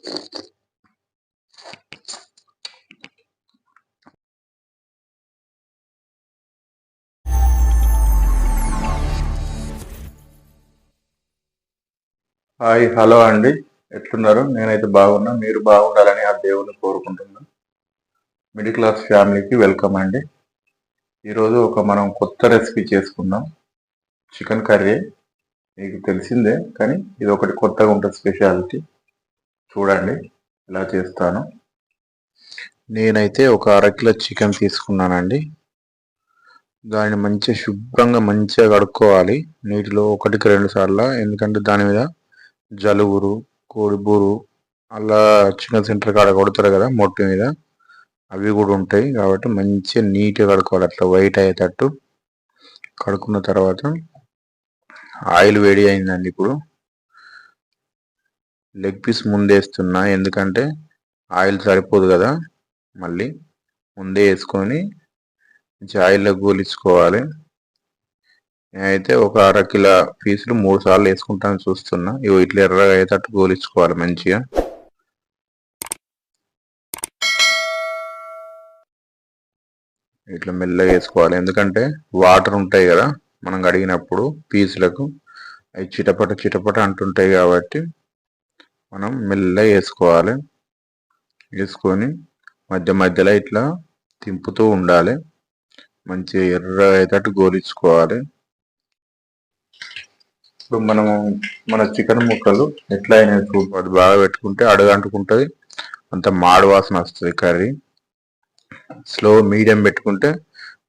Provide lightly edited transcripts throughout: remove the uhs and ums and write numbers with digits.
Hi, hello అండి. ఎట్లున్నారు? నేనైతే బాగున్నా. మీరు బాగుండాలని ఆ దేవుని కోరుకుంటున్నా. మిడిల్ క్లాస్ ఫ్యామిలీకి వెల్కమ్ అండి. ఈరోజు మనం కొత్త రెసిపీ చేసుకుందాం. Chicken curry. మీకు తెలిసిందే, కానీ ఇది ఒకటి కొత్తగా ఉంటుంది, స్పెషాలిటీ. చూడండి ఎలా చేస్తాను. నేనైతే ఒక అరకిలో చికెన్ తీసుకున్నానండి. దాన్ని మంచిగా శుభ్రంగా మంచిగా కడుక్కోవాలి నీటిలో 1-2 సార్లు. ఎందుకంటే దాని మీద జలుబురు, కోడిబూరు అలా చిన్న సెంటర్ కాడ కొడతారు కదా మొట్టు మీద, అవి కూడా ఉంటాయి. కాబట్టి మంచిగా నీట్గా కడుక్కోవాలి, అట్లా వైట్ అయ్యేటట్టు కడుక్కున్న తర్వాత ఆయిల్ వేడి అయిందండి. ఇప్పుడు లెగ్ పీస్ ముందేస్తున్నా, ఎందుకంటే ఆయిల్ సరిపోదు కదా, మళ్ళీ ముందే వేసుకొని ఆయిల్లో గోలించుకోవాలి. నేనైతే ఒక అరకిలో పీసులు 3 సార్లు వేసుకుంటాను చూస్తున్నా. ఇవి ఇట్లా ఎర్రగా అయ్యేటట్టు గోలించుకోవాలి మంచిగా. ఇట్లా మెల్లగా వేసుకోవాలి, ఎందుకంటే వాటర్ ఉంటాయి కదా మనం కడిగినప్పుడు పీసులకు, అవి చిటపట చిటపట అంటుంటాయి. కాబట్టి మనం మెల్లగా వేసుకోవాలి. వేసుకొని మధ్య మధ్యలో ఇట్లా తింపుతూ ఉండాలి. మంచిగా ఎర్రగా అయ్యేటట్టు గోలించుకోవాలి. ఇప్పుడు మన చికెన్ ముక్కలు ఎట్లా అయినా అది బాగా పెట్టుకుంటే అడుగంటుకుంటుంది, అంత మాడు వాసన వస్తుంది కర్రీ. స్లో మీడియం పెట్టుకుంటే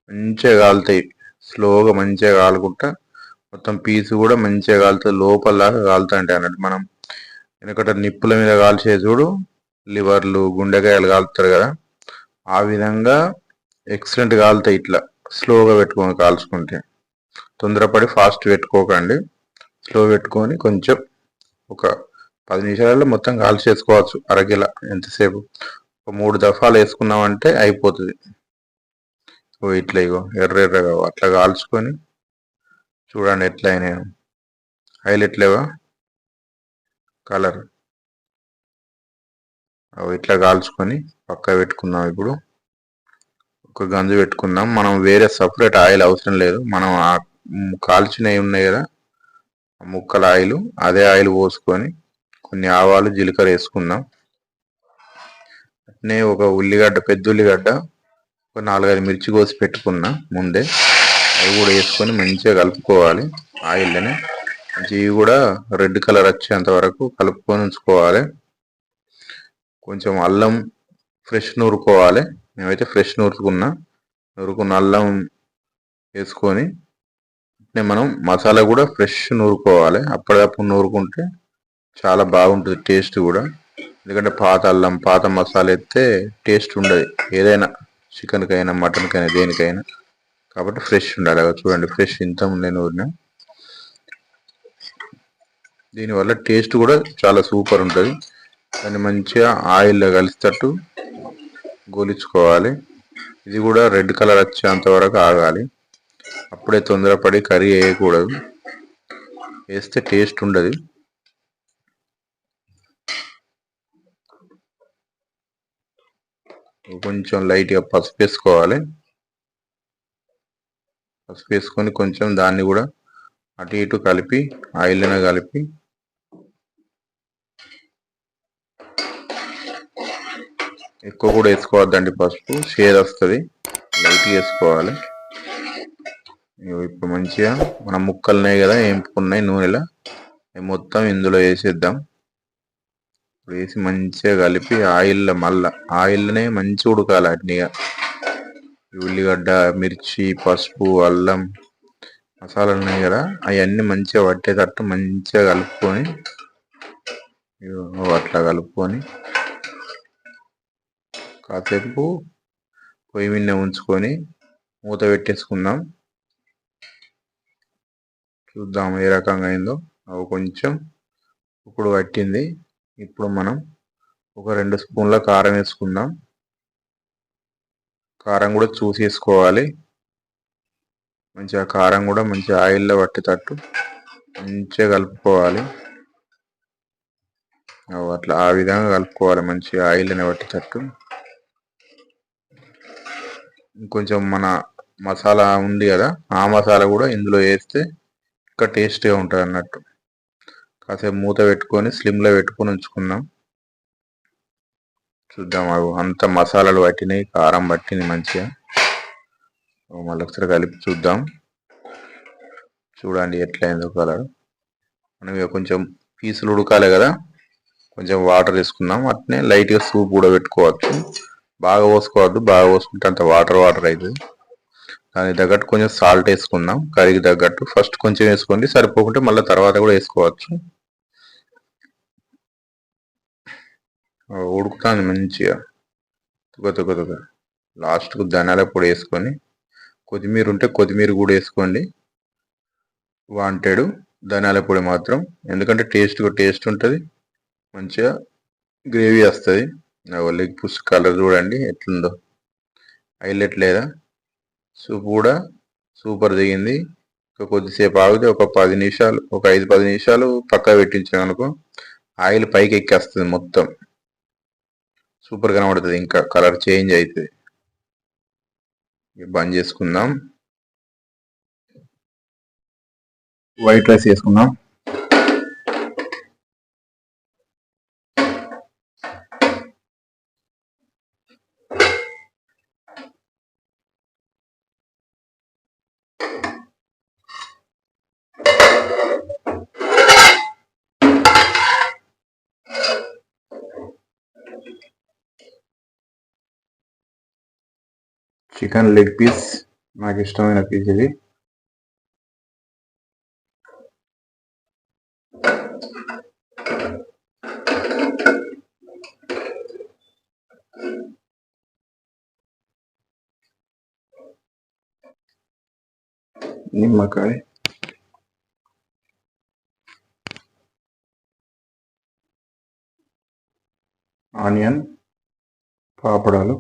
మంచిగా కాలుతాయి. స్లోగా మంచిగా కాలుకుంటా మొత్తం పీసు కూడా మంచిగా కాలుతుంది, లోపలలాగా కాలుతాయి అన్నట్టు. మనం ఎందుకంటే నిప్పుల మీద కాల్చే చూడు, లివర్లు గుండెకాయలు కాలుతారు కదా, ఆ విధంగా ఎక్సలెంట్ కాలుతాయి. ఇట్లా స్లోగా పెట్టుకొని కాల్చుకుంటే. తొందరపడి ఫాస్ట్ పెట్టుకోకండి, స్లో పెట్టుకొని కొంచెం ఒక 10 నిమిషాలలో మొత్తం కాల్చేసుకోవచ్చు. అరకిలో ఎంతసేపు, ఒక 3 దఫాలు వేసుకున్నామంటే అయిపోతుంది. ఇట్లా ఇగో ఎర్రగా అట్లా కాల్చుకొని చూడండి ఎట్లా అయినాయో. హైలైట్ లేవా కలర్? ఇట్లా కాల్చుకొని పక్క పెట్టుకుందాం. ఇప్పుడు ఒక గంజు పెట్టుకుందాం. మనం వేరే సపరేట్ ఆయిల్ అవసరం లేదు. మనం కాల్చినవి ఉన్నాయి కదా ముక్కల ఆయిల్, అదే ఆయిల్ పోసుకొని కొన్ని ఆవాలు జీలకర్ర వేసుకుందాం. అట్నే ఒక ఉల్లిగడ్డ, పెద్ద ఉల్లిగడ్డ, ఒక 4-5 మిర్చి కోసి పెట్టుకున్నా ముందే, అవి కూడా వేసుకొని మంచిగా కలుపుకోవాలి ఆయిల్లోనే. ఇవి కూడా రెడ్ కలర్ వచ్చేంత వరకు కలుపుకొని ఉంచుకోవాలి. కొంచెం అల్లం ఫ్రెష్ నూరుకోవాలి. మేమైతే ఫ్రెష్ నూరుకున్న అల్లం వేసుకొని మనం మసాలా కూడా ఫ్రెష్ నూరుకోవాలి. అప్పటికప్పుడు నూరుకుంటే చాలా బాగుంటుంది టేస్ట్ కూడా. ఎందుకంటే పాత అల్లం, పాత మసాలా అయితే టేస్ట్ ఉండదు, ఏదైనా చికెన్కైనా మటన్కైనా దేనికైనా. కాబట్టి ఫ్రెష్ ఉండాలి. చూడండి ఫ్రెష్ ఇంత ఉంది నూరిన. దీనివల్ల టేస్ట్ కూడా చాలా సూపర్ ఉంటుంది. దాన్ని మంచిగా ఆయిల్లో కలిసేటట్టు గోలించుకోవాలి. ఇది కూడా రెడ్ కలర్ వచ్చేంత వరకు ఆగాలి. అప్పుడే తొందరపడి కర్రీ వేయకూడదు, వేస్తే టేస్ట్ ఉండదు. కొంచెం లైట్గా పసుపు వేసుకోవాలి. పసుపు వేసుకొని కొంచెం దాన్ని కూడా అటు ఇటు కలిపి ఆయిల్లోనే కలిపి ఎక్కువ కూడా వేసుకోవద్దండి, పసుపు షేర్ వస్తుంది, లైట్గా వేసుకోవాలి. ఇప్పుడు మంచిగా మన ముక్కలున్నాయి కదా ఏంపుకున్నాయి నూనెలో, మొత్తం ఇందులో వేసేద్దాం. వేసి మంచిగా కలిపి ఆయిల్లో, మళ్ళా ఆయిల్లోనే మంచిగా ఉడకాలి అట్నిగా. ఉల్లిగడ్డ, మిర్చి, పసుపు, అల్లం మసాలాలు ఉన్నాయి కదా, అవన్నీ మంచిగా పట్టేటట్టు మంచిగా కలుపుకొని, అట్లా కలుపుకొని కాసేపు పొయ్యి మీద ఉంచుకొని మూత పెట్టేసుకుందాం. చూద్దాం ఏ రకంగా అయిందో. అవి కొంచెం ఇప్పుడు పట్టింది. ఇప్పుడు మనం ఒక 2 స్పూన్ల కారం వేసుకుందాం. కారం కూడా చూసి వేసుకోవాలి. మంచిగా కారం కూడా మంచిగా ఆయిల్లో పట్టేటట్టు మంచిగా కలుపుకోవాలి. అట్లా ఆ విధంగా కలుపుకోవాలి మంచిగా ఆయిల్ అని పట్టేటట్టు. ఇంకొంచెం మన మసాలా ఉంది కదా, ఆ మసాలా కూడా ఇందులో వేస్తే ఇంకా టేస్టీగా ఉంటుంది అన్నట్టు. కాసేపు మూత పెట్టుకొని స్లిమ్లో పెట్టుకొని ఉంచుకుందాం. చూద్దాం అవి అంత మసాలాలు పట్టినాయి, కారం పట్టింది మంచిగా. మళ్ళీ ఒకసారి కలిపి చూద్దాం. చూడండి ఎట్లయిందో కలర్. మనం ఇక కొంచెం పీసులు ఉడకాలి కదా, కొంచెం వాటర్ వేసుకుందాం. అట్నే లైట్గా సూప్ కూడా పెట్టుకోవచ్చు. బాగా పోసుకోవద్దు, బాగా పోసుకుంటే అంత వాటర్ వాటర్ అవుతుంది. దానికి తగ్గట్టు కొంచెం సాల్ట్ వేసుకుందాం, కర్రీకి తగ్గట్టు. ఫస్ట్ కొంచెం వేసుకోండి, సరిపోకుంటే మళ్ళీ తర్వాత కూడా వేసుకోవచ్చు. ఉడుకుతుంది మంచిగా తుగ. లాస్ట్కు ధనియాల పొడి వేసుకొని, కొత్తిమీర ఉంటే కొత్తిమీర కూడా వేసుకోండి. వాంటెడ్ ధనియాల పొడి మాత్రం, ఎందుకంటే టేస్ట్ ఉంటుంది, మంచిగా గ్రేవీ వస్తుంది. లెగ్ పీస్ కలర్ చూడండి ఎట్లుందో, హైలైట్ లేదా? సూప్ కూడా సూపర్ దిగింది. కొద్దిసేపు ఆగితే ఒక 10 నిమిషాలు, ఒక 5-10 నిమిషాలు పక్క పెట్టించామనుకో ఆయిల్ పైకి ఎక్కేస్తుంది మొత్తం. సూపర్ కనబడుతుంది, ఇంకా కలర్ చేంజ్ అవుతుంది. బంద్ చేసుకుందాం. వైట్ రైస్ వేసుకుందాం. చికెన్ లెగ్ పీస్ నాకు ఇష్టమైన పీస్ ఇది. నిమ్మకాయ, ఆనియన్, పాపడాలు,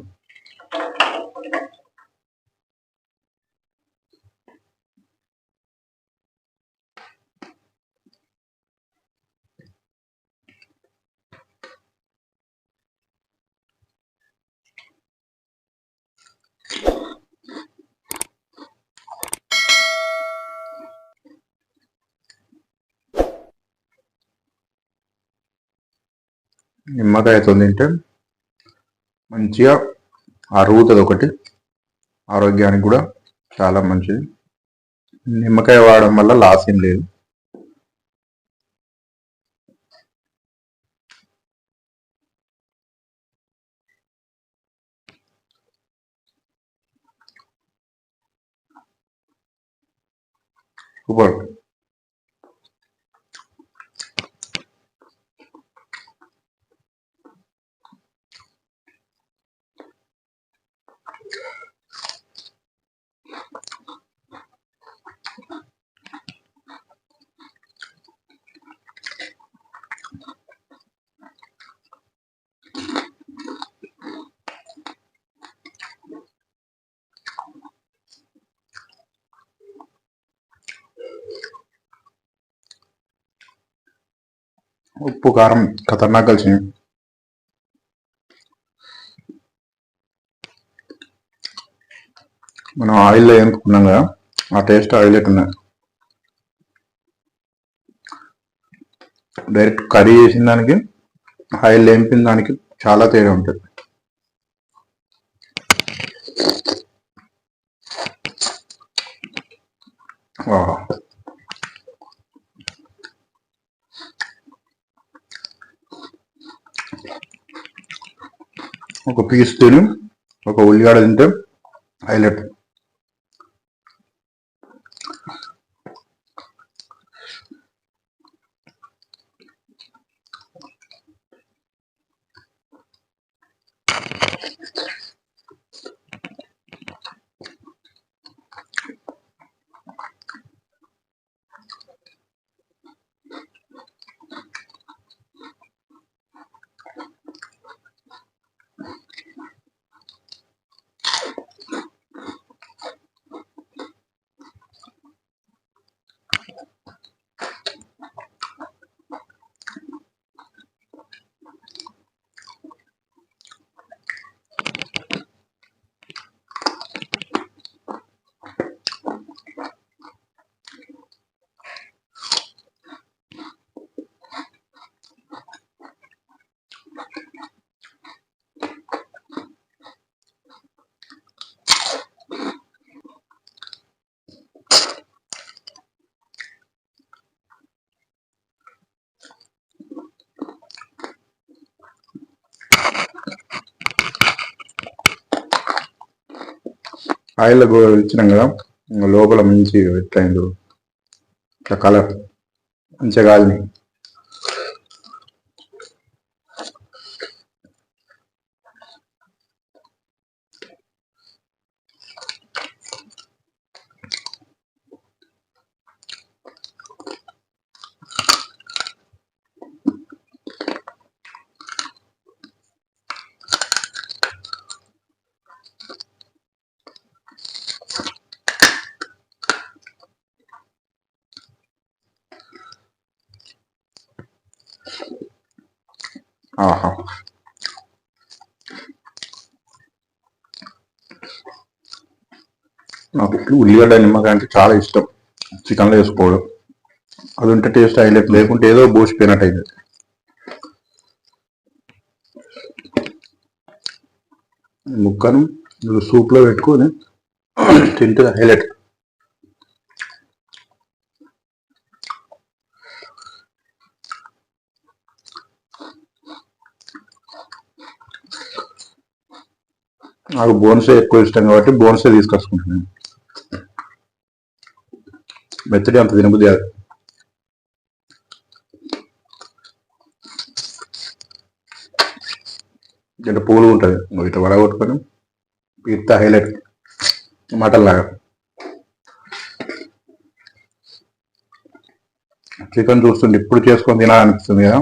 నిమ్మకాయతో తింటే మంచిగా అరుగుతుంది. ఒకటి ఆరోగ్యానికి కూడా చాలా మంచిది. నిమ్మకాయ వాడడం వల్ల లాస్ ఏం లేదు. సూపర్. ఉప్పు కారం ఖతర్నాక్ కలిసింది. మనం ఆయిల్లో వేసుకున్నాం కదా, ఆ టేస్ట్ హైలైట్ ఉన్నాయి. డైరెక్ట్ కర్రీ చేసిన దానికి ఆయిల్ వేపిన దానికి చాలా తేడా ఉంటుంది. ఒక పీస్ తిని ఒక ఉల్లిగడ్డ తింటే హైలైట్. ఆయిల్లో ఇచ్చినాం కదా, లోపల మంచి ఎట్లయిందో ఇట్లా కలర్ మంచిగా కాలినాయి. ఆహా, నాకు ఉల్లిగడ్డ నిమ్మకాయ అంటే చాలా ఇష్టం. చికెన్లో వేసుకోవడం అది ఉంటే టేస్ట్ హైలైట్, లేకుంటే ఏదో బోసిపోయినట్టు అయింది. ముక్కను సూప్లో పెట్టుకొని తింటే హైలైట్. నాకు బోన్సే ఎక్కువ ఇష్టం కాబట్టి బోన్సే తీసుకొచ్చుకుంటున్నాను. మెత్తడి అంత తినబుద్ధి కాదు. ఇట్లా పూలు ఉంటుంది, ఇట్లా వడగొట్టుకొని ఇంత హైలైట్ మటన్ లాగా. చికెన్ చూస్తుంటే ఇప్పుడు చేసుకొని తినాలనిపిస్తుంది కదా,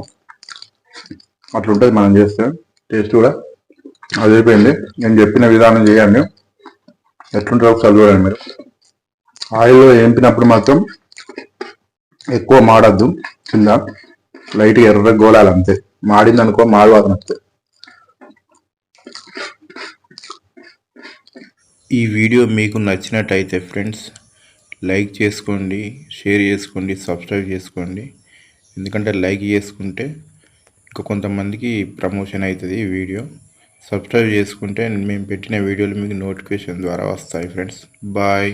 అట్లుంటుంది మనం చేస్తే. టేస్ట్ కూడా అదిరిపోయింది. నేను చెప్పిన విధానం చేయండి, ఎట్లుంటుందో ఒకసారి చూడండి మీరు. ఆయిల్లో వేంపినప్పుడు మాత్రం ఎక్కువ మాడద్దు, కింద లైట్గా ఎర్ర గోళాలు అంతే. మాడింది అనుకో మాడవాసన వస్తే. ఈ వీడియో మీకు నచ్చినట్టయితే ఫ్రెండ్స్ లైక్ చేసుకోండి, షేర్ చేసుకోండి, సబ్స్క్రైబ్ చేసుకోండి. ఎందుకంటే లైక్ చేసుకుంటే ఇంకా కొంతమందికి ప్రమోషన్ అవుతుంది ఈ వీడియో. సబ్స్క్రైబ్ చేసుకుంటే మేము పెట్టిన వీడియోలు మీకు నోటిఫికేషన్ ద్వారా వస్తాయి ఫ్రెండ్స్. బాయ్.